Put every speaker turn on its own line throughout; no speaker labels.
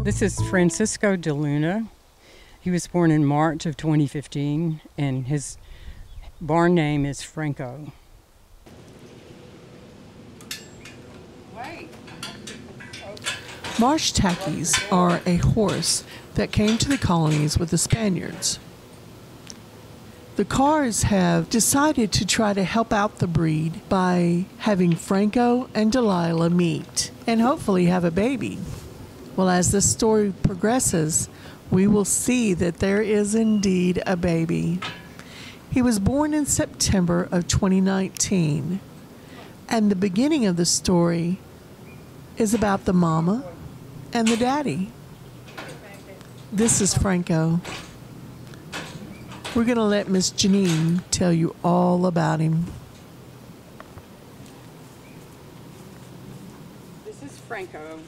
This is Francisco Delilah. He was born in March of 2015, and his barn name is Franco.
Marsh Tackies are a horse that came to the colonies with the Spaniards. The Kahrs have decided to try to help out the breed by having Franco and Delilah meet and hopefully have a baby. Well, as this story progresses, we will see that there is indeed a baby. He was born in September of 2019, and the beginning of the story is about the mama and the daddy. This is Franco. We're going to let Miss Jeanine tell you all about him.
This is Franco,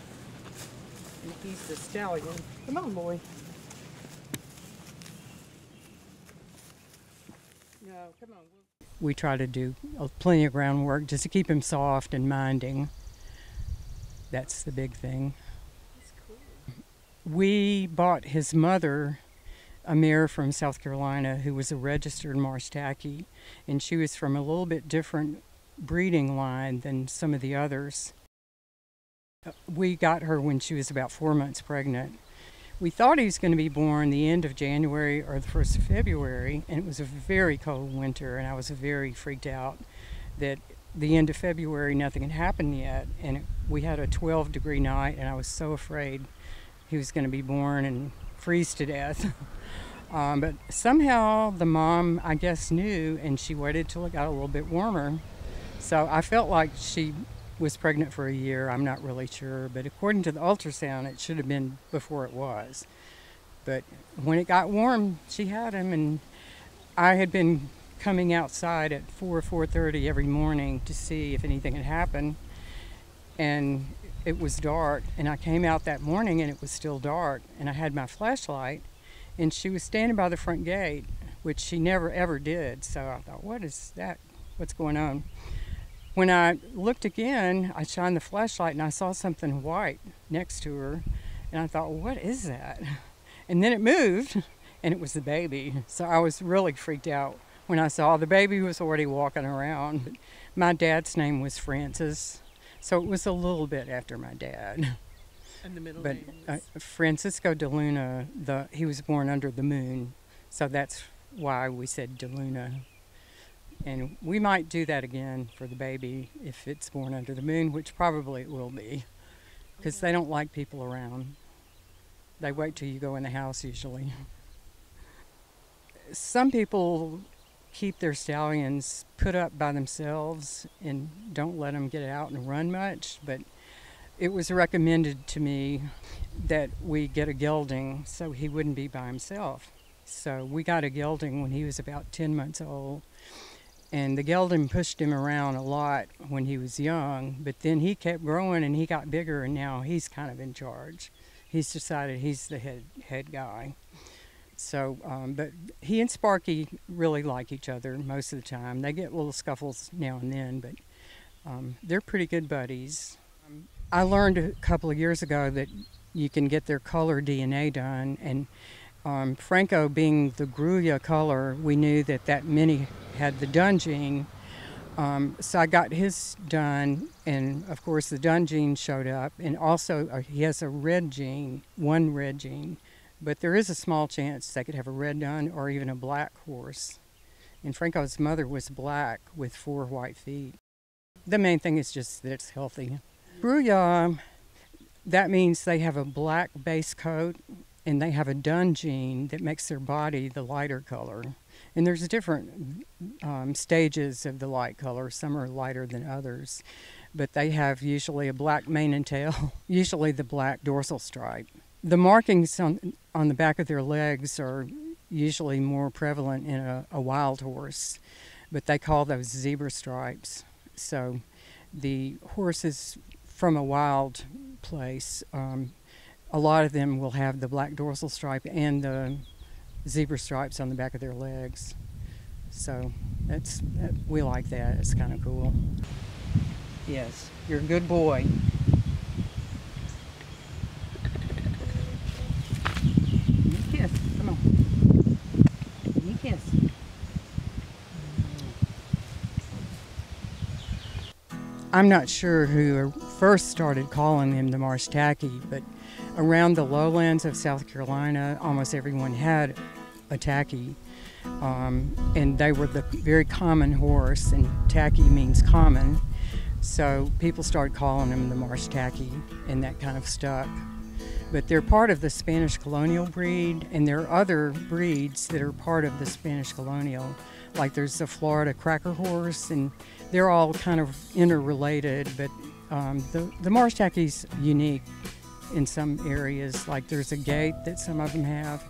and he's the stallion. Come on, boy. No, come on. We try to do plenty of groundwork just to keep him soft and minding. That's the big thing. That's cool. We bought his mother a mare from South Carolina who was a registered Marsh Tacky, and she was from a little bit different breeding line than some of the others. We got her when she was about 4 months pregnant. We thought he was going to be born the end of January or the 1st of February, and it was a very cold winter, and I was very freaked out that the end of February nothing had happened yet, and we had a 12-degree night, and I was so afraid he was going to be born and freeze to death. But somehow the mom, I guess, knew, and she waited till it got a little bit warmer. So I felt like she was pregnant for a year. I'm not really sure, but according to the ultrasound, it should have been before it was. But when it got warm, she had him, and I had been coming outside at 4:30 every morning to see if anything had happened, and it was dark, and I came out that morning and it was still dark, and I had my flashlight, and she was standing by the front gate, which she never ever did. So I thought, what is that? What's going on? When I looked again, I shined the flashlight and I saw something white next to her, and I thought, well, what is that? And then it moved, and it was the baby. So I was really freaked out when I saw the baby was already walking around. My dad's name was Francis, so it was a little bit after my dad.
And the middle
but
name is?
Francisco Delilah, he was born under the moon, so that's why we said Delilah. And we might do that again for the baby if it's born under the moon, which probably it will be, because they don't like people around. They wait till you go in the house usually. Some people keep their stallions put up by themselves and don't let them get out and run much, but it was recommended to me that we get a gelding so he wouldn't be by himself. So we got a gelding when he was about 10 months old, and the gelding pushed him around a lot when he was young, but then he kept growing and he got bigger, and now he's kind of in charge. He's decided he's the head guy. So, but he and Sparky really like each other most of the time. They get little scuffles now and then, but they're pretty good buddies. I learned a couple of years ago that you can get their color DNA done, and Franco being the Gruya color, we knew that many had the Dun gene. So I got his done, and of course the Dun gene showed up, and also he has a red gene, one red gene. But there is a small chance they could have a red dun or even a black horse. And Franco's mother was black with 4 white feet. The main thing is just that it's healthy. Gruya, that means they have a black base coat and they have a dun gene that makes their body the lighter color. And there's different stages of the light color. Some are lighter than others. But they have usually a black mane and tail, usually the black dorsal stripe. The markings on the back of their legs are usually more prevalent in a wild horse, but they call those zebra stripes. So the horses from a wild place, a lot of them will have the black dorsal stripe and the zebra stripes on the back of their legs. So we like that. It's kind of cool. Yes, you're a good boy. I'm not sure who first started calling them the Marsh Tacky, but around the lowlands of South Carolina, almost everyone had a tacky. And they were the very common horse, and tacky means common. So people started calling them the Marsh Tacky, and that kind of stuck. But they're part of the Spanish colonial breed, and there are other breeds that are part of the Spanish colonial. Like there's the Florida Cracker Horse, and they're all kind of interrelated, but the Marsh Tacky's unique in some areas. Like there's a gait that some of them have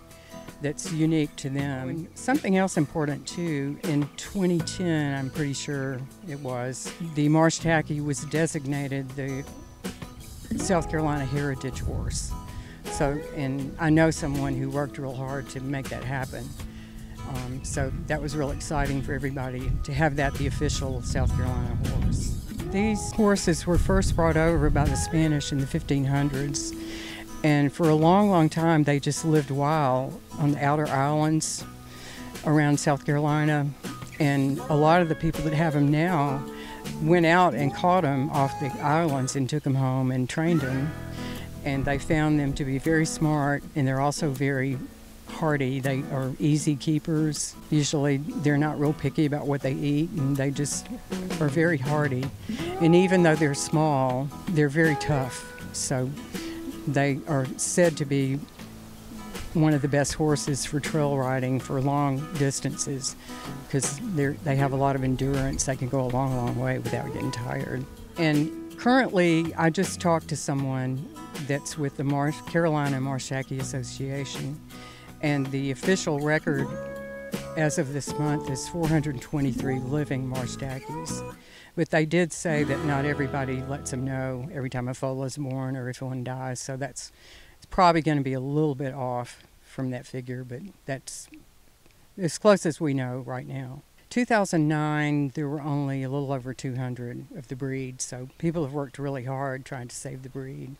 that's unique to them. Something else important too, in 2010, I'm pretty sure it was, the Marsh Tacky was designated the South Carolina Heritage Horse. So, and I know someone who worked real hard to make that happen. So that was real exciting for everybody to have that the official South Carolina horse. These horses were first brought over by the Spanish in the 1500s. And for a long, long time, they just lived wild on the outer islands around South Carolina. And a lot of the people that have them now went out and caught them off the islands and took them home and trained them. And they found them to be very smart, and they're also very hardy. They are easy keepers. Usually they're not real picky about what they eat, and they just are very hardy. And even though they're small, they're very tough. So they are said to be one of the best horses for trail riding for long distances, because they have a lot of endurance. They can go a long, long way without getting tired. And currently, I just talked to someone that's with the Carolina Marsh Tacky Association, and the official record as of this month is 423 living Marsh Tackies. But they did say that not everybody lets them know every time a foal is born or if one dies, so it's probably going to be a little bit off from that figure, but that's as close as we know right now. 2009, there were only a little over 200 of the breed, so people have worked really hard trying to save the breed.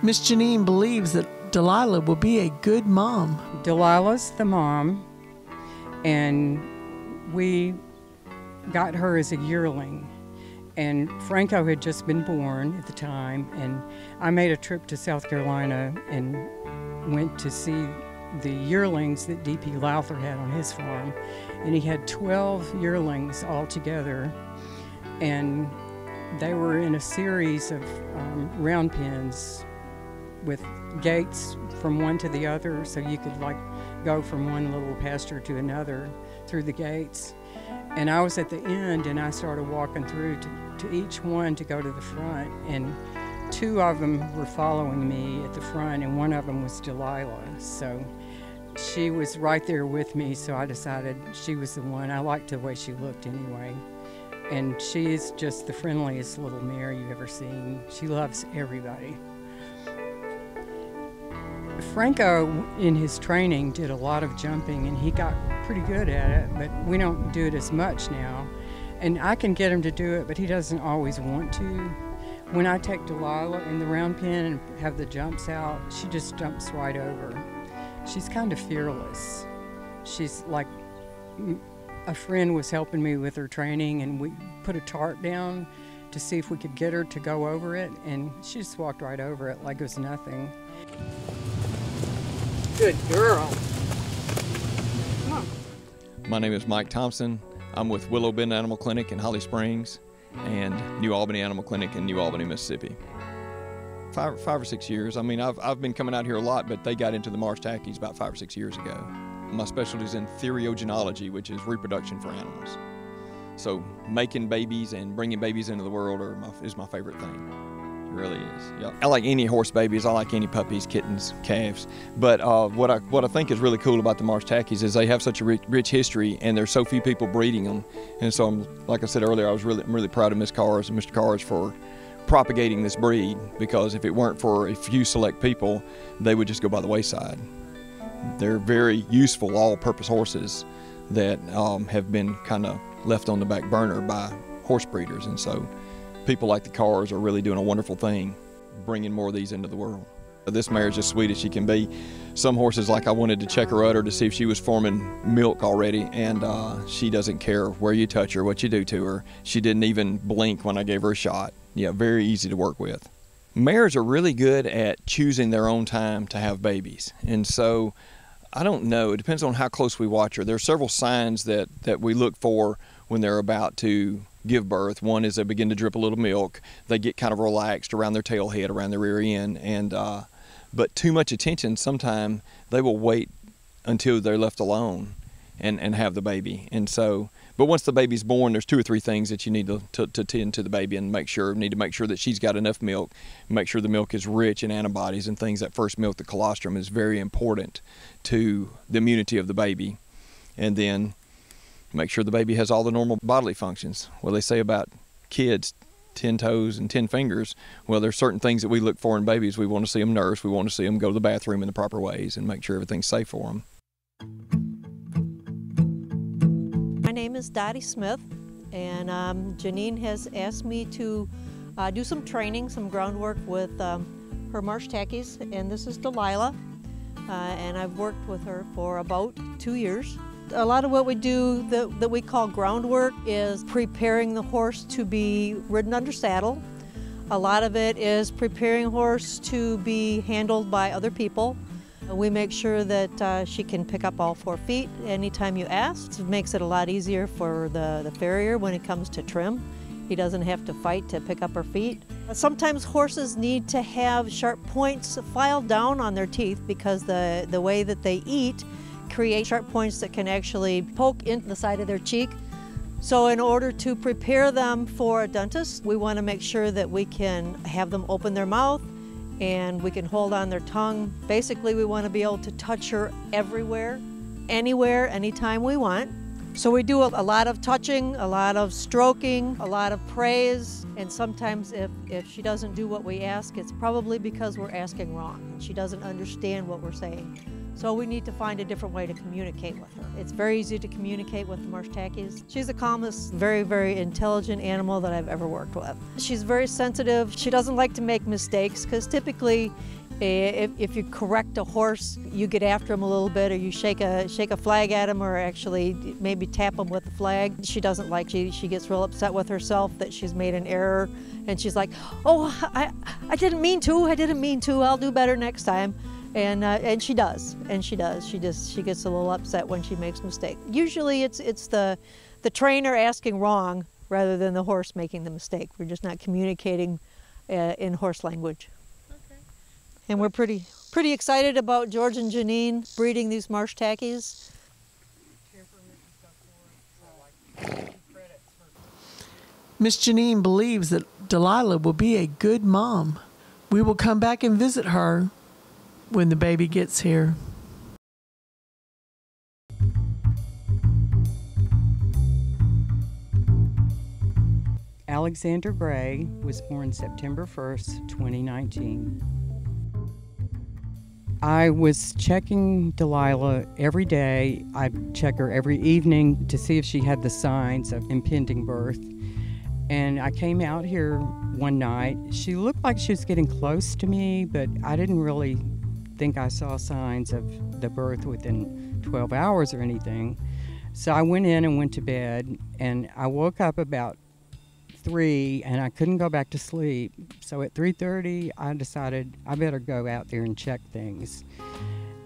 Miss Jeanine believes that Delilah will be a good mom.
Delilah's the mom, and we got her as a yearling. And Franco had just been born at the time, and I made a trip to South Carolina and went to see the yearlings that D.P. Lowther had on his farm. And he had 12 yearlings all together, and they were in a series of round pens with gates from one to the other, so you could like go from one little pasture to another through the gates. And I was at the end, and I started walking through to each one to go to the front, and two of them were following me at the front, and one of them was Delilah. So she was right there with me, so I decided she was the one. I liked the way she looked anyway. And she is just the friendliest little mare you've ever seen. She loves everybody. Franco, in his training, did a lot of jumping, and he got pretty good at it, but we don't do it as much now. And I can get him to do it, but he doesn't always want to. When I take Delilah in the round pen and have the jumps out, she just jumps right over. She's kind of fearless. She's like, a friend was helping me with her training, and we put a tarp down to see if we could get her to go over it, and she just walked right over it like it was nothing. Good girl. Come on.
My name is Mike Thompson. I'm with Willow Bend Animal Clinic in Holly Springs and New Albany Animal Clinic in New Albany, Mississippi. Five or 6 years. I mean, I've been coming out here a lot, but they got into the Marsh Tackies about 5 or 6 years ago. My specialty is in theriogenology, which is reproduction for animals. So making babies and bringing babies into the world is my favorite thing. It really is. Yep. I like any horse babies. I like any puppies, kittens, calves. But what I think is really cool about the Marsh Tackies is they have such a rich history, and there's so few people breeding them. And so, like I said earlier, I'm really proud of Miss Kahrs and Mr. Kahrs for propagating this breed, because if it weren't for a few select people, they would just go by the wayside. They're very useful, all-purpose horses that have been kind of left on the back burner by horse breeders, and so people like the Kahrs are really doing a wonderful thing, bringing more of these into the world. This mare's as sweet as she can be. Some horses, like I wanted to check her udder to see if she was forming milk already, and she doesn't care where you touch her, what you do to her. She didn't even blink when I gave her a shot. Yeah, very easy to work with. Mares are really good at choosing their own time to have babies, and so I don't know. It depends on how close we watch her. There are several signs that we look for when they're about to give birth. One is they begin to drip a little milk. They get kind of relaxed around their tail head, around their rear end, and but too much attention, sometimes they will wait until they're left alone and have the baby. And so, but once the baby's born, there's 2 or 3 things that you need to tend to the baby and need to make sure that she's got enough milk, make sure the milk is rich in antibodies and things. That first milk, the colostrum, is very important to the immunity of the baby. And then make sure the baby has all the normal bodily functions. Well, they say about kids, 10 toes and 10 fingers. Well, there's certain things that we look for in babies. We want to see them nurse. We want to see them go to the bathroom in the proper ways and make sure everything's safe for them.
My name is Dottie Smith, and Jeanine has asked me to do some training, some groundwork with her Marsh Tackies, and this is Delilah, and I've worked with her for about 2 years. A lot of what we do that we call groundwork is preparing the horse to be ridden under saddle. A lot of it is preparing a horse to be handled by other people. We make sure that she can pick up all 4 feet anytime you ask. It makes it a lot easier for the farrier when it comes to trim. He doesn't have to fight to pick up her feet. Sometimes horses need to have sharp points filed down on their teeth because the way that they eat create sharp points that can actually poke into the side of their cheek. So in order to prepare them for a dentist, we want to make sure that we can have them open their mouth and we can hold on their tongue. Basically, we want to be able to touch her everywhere, anywhere, anytime we want. So we do a lot of touching, a lot of stroking, a lot of praise, and sometimes if she doesn't do what we ask, it's probably because we're asking wrong and she doesn't understand what we're saying. So we need to find a different way to communicate with her. It's very easy to communicate with the Marsh Tackies. She's the calmest, very, very intelligent animal that I've ever worked with. She's very sensitive. She doesn't like to make mistakes because typically if you correct a horse, you get after him a little bit or you shake a flag at him or actually maybe tap him with the flag. She doesn't like, she gets real upset with herself that she's made an error and she's like, oh, I didn't mean to, I'll do better next time. And she does. She gets a little upset when she makes a mistake. Usually it's the trainer asking wrong rather than the horse making the mistake. We're just not communicating in horse language. Okay. And we're pretty excited about George and Jeanine breeding these Marsh Tackies.
Miss Jeanine believes that Delilah will be a good mom. We will come back and visit her when the baby gets here.
Alexander Gray was born September 1st, 2019. I was checking Delilah every day. I'd check her every evening to see if she had the signs of impending birth. And I came out here one night. She looked like she was getting close to me, but I didn't really think I saw signs of the birth within 12 hours or anything. So I went in and went to bed, and I woke up about 3 and I couldn't go back to sleep. So at 3:30 I decided I better go out there and check things.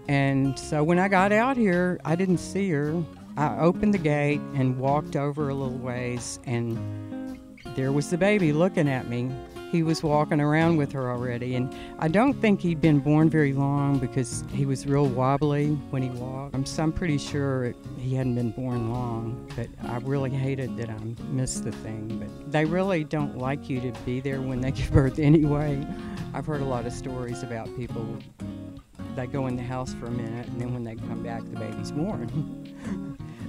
And so when I got out here, I didn't see her. I opened the gate and walked over a little ways, and there was the baby looking at me. He was walking around with her already, and I don't think he'd been born very long because he was real wobbly when he walked. I'm pretty sure he hadn't been born long, but I really hated that I missed the thing. But they really don't like you to be there when they give birth anyway. I've heard a lot of stories about people, they go in the house for a minute, and then when they come back, the baby's born.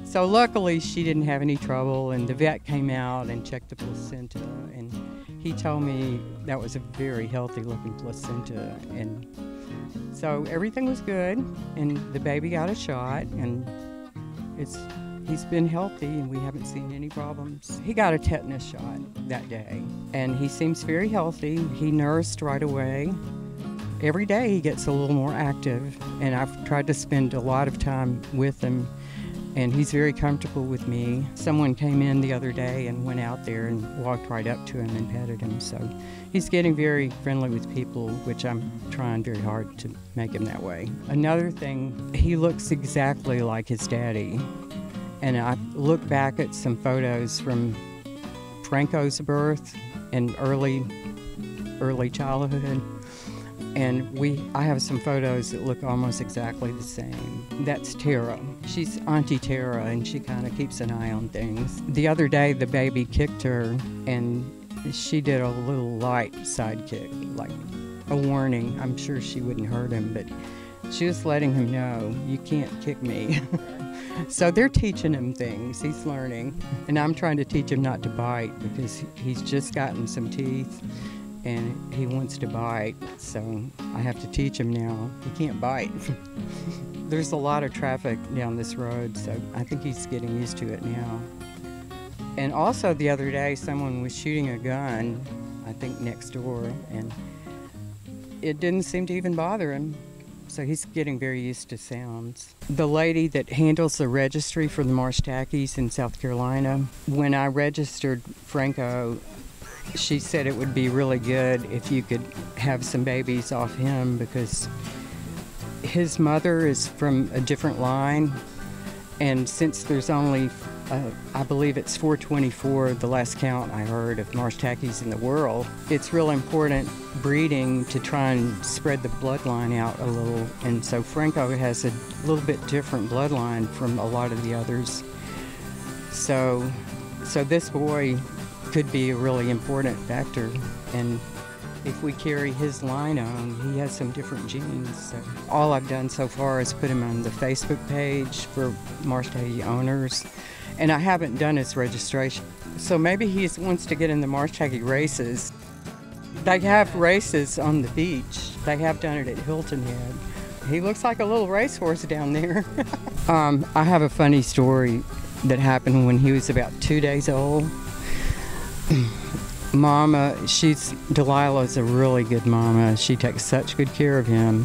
So luckily she didn't have any trouble, and the vet came out and checked the placenta, and he told me that was a very healthy looking placenta. And so everything was good, and the baby got a shot, and he's been healthy, and we haven't seen any problems. He got a tetanus shot that day, and he seems very healthy. He nursed right away. every day he gets a little more active, and I've tried to spend a lot of time with him, and he's very comfortable with me. Someone came in the other day and went out there and walked right up to him and petted him, so he's getting very friendly with people, which I'm trying very hard to make him that way. Another thing, he looks exactly like his daddy, and I look back at some photos from Franco's birth and early childhood, and I have some photos that look almost exactly the same. That's Tara. She's Auntie Tara, and she kind of keeps an eye on things. The other day, the baby kicked her, and she did a little light side kick, like a warning. I'm sure she wouldn't hurt him, but she was letting him know, you can't kick me. So they're teaching him things. He's learning, and I'm trying to teach him not to bite because he's just gotten some teeth and he wants to bite, so I have to teach him now. He can't bite. There's a lot of traffic down this road, so I think he's getting used to it now. And also the other day, someone was shooting a gun, I think next door, and it didn't seem to even bother him. So he's getting very used to sounds. The lady that handles the registry for the Marsh Tackies in South Carolina, when I registered Franco, she said it would be really good if you could have some babies off him because his mother is from a different line, and since there's only, I believe it's 424, the last count I heard of Marsh Tackies in the world, it's real important breeding to try and spread the bloodline out a little, and so Franco has a little bit different bloodline from a lot of the others. So this boy could be a really important factor, and if we carry his line on, he has some different genes. So all I've done so far is put him on the Facebook page for Marsh Tacky owners, and I haven't done his registration. So maybe he wants to get in the Marsh Tacky races. They have races on the beach. They have done it at Hilton Head. He looks like a little racehorse down there. I have a funny story that happened when he was about 2 days old. Mama, Delilah's a really good mama. She takes such good care of him.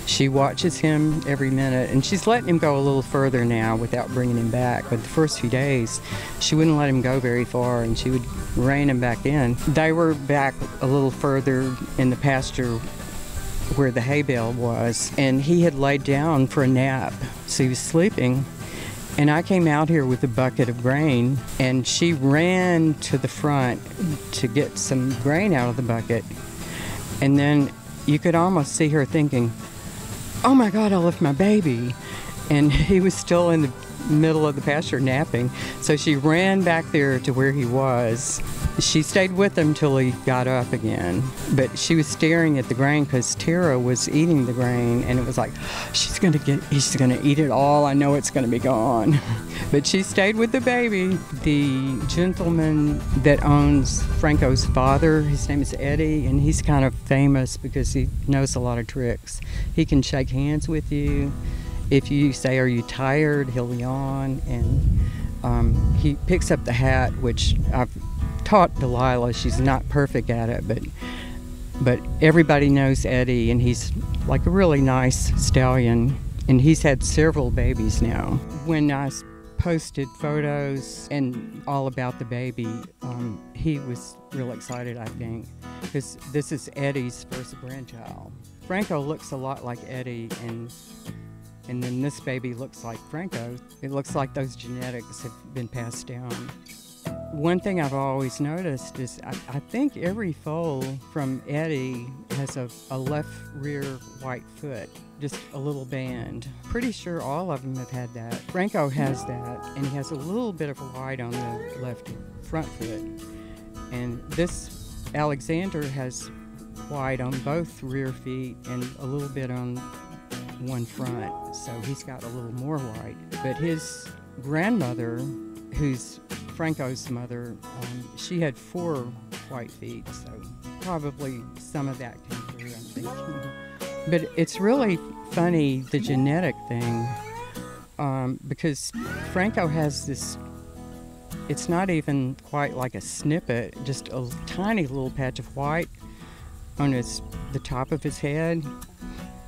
She watches him every minute, and she's letting him go a little further now without bringing him back. But the first few days, she wouldn't let him go very far, and she would rein him back in. They were back a little further in the pasture where the hay bale was, and he had laid down for a nap, so he was sleeping. And I came out here with a bucket of grain, and she ran to the front to get some grain out of the bucket. And then you could almost see her thinking, oh my God, I left my baby. And he was still in the middle of the pasture napping. So she ran back there to where he was. She stayed with him till he got up again. But she was staring at the grain because Tara was eating the grain, and it was like, he's gonna eat it all. I know it's gonna be gone. But she stayed with the baby. The gentleman that owns Franco's father, his name is Eddie, and he's kind of famous because he knows a lot of tricks. He can shake hands with you. If you say, are you tired, he'll yawn, and he picks up the hat, which I've taught Delilah. She's not perfect at it, but everybody knows Eddie, and he's like a really nice stallion, and he's had several babies now. When I posted photos and all about the baby, he was real excited, I think, because this is Eddie's first grandchild. Franco looks a lot like Eddie, and then this baby looks like Franco. It looks like those genetics have been passed down. One thing I've always noticed is I think every foal from Eddie has a left rear white foot, just a little band. Pretty sure all of them have had that. Franco has that, and he has a little bit of white on the left front foot. And this Alexander has white on both rear feet and a little bit on one front, so he's got a little more white. But his grandmother, who's Franco's mother, she had 4 white feet, so probably some of that came through, I'm thinking. But it's really funny, the genetic thing, because Franco has this, it's not even quite like a snippet, just a tiny little patch of white on the top of his head.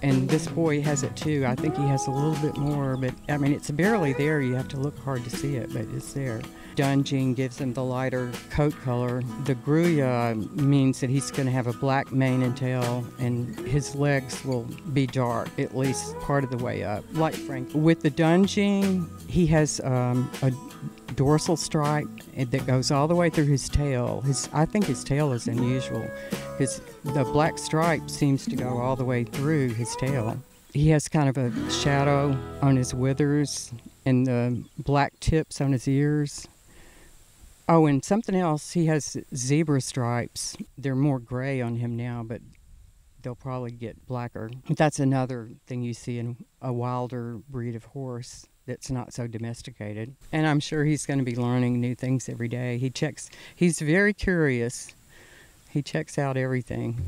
And this boy has it too. I think he has a little bit more, but I mean, it's barely there. You have to look hard to see it, but it's there. Dun gene gives him the lighter coat color. The Gruya means that he's going to have a black mane and tail, and his legs will be dark, at least part of the way up, like Frank. With the Dun gene, he has a dorsal stripe that goes all the way through his tail. I think his tail is unusual. The black stripe seems to go all the way through his tail. He has kind of a shadow on his withers and the black tips on his ears. Oh, and something else, he has zebra stripes. They're more gray on him now, but they'll probably get blacker. That's another thing you see in a wilder breed of horse that's not so domesticated. And I'm sure he's going to be learning new things every day. He's very curious. He checks out everything.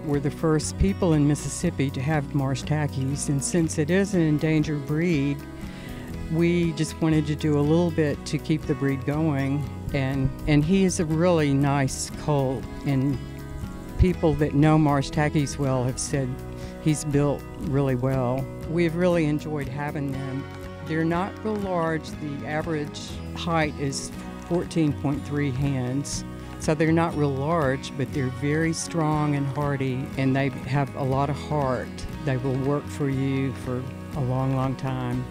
We're the first people in Mississippi to have Marsh Tackies, and since it is an endangered breed, we just wanted to do a little bit to keep the breed going. And he is a really nice colt, and people that know Marsh Tackies well have said he's built really well. We've really enjoyed having them. They're not real large. The average height is 14.3 hands. So they're not real large, but they're very strong and hardy, and they have a lot of heart. They will work for you for a long, long time,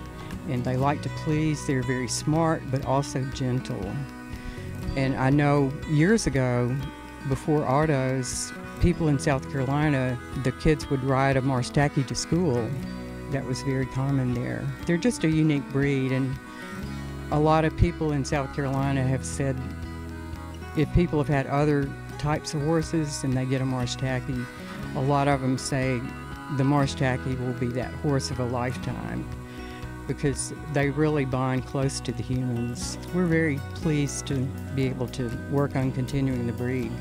and they like to please. They're very smart, but also gentle. And I know years ago, before autos, people in South Carolina, the kids would ride a Marsh Tacky to school. That was very common there. They're just a unique breed, and a lot of people in South Carolina have said if people have had other types of horses and they get a Marsh Tacky, a lot of them say the Marsh Tacky will be that horse of a lifetime because they really bond close to the humans. We're very pleased to be able to work on continuing the breed.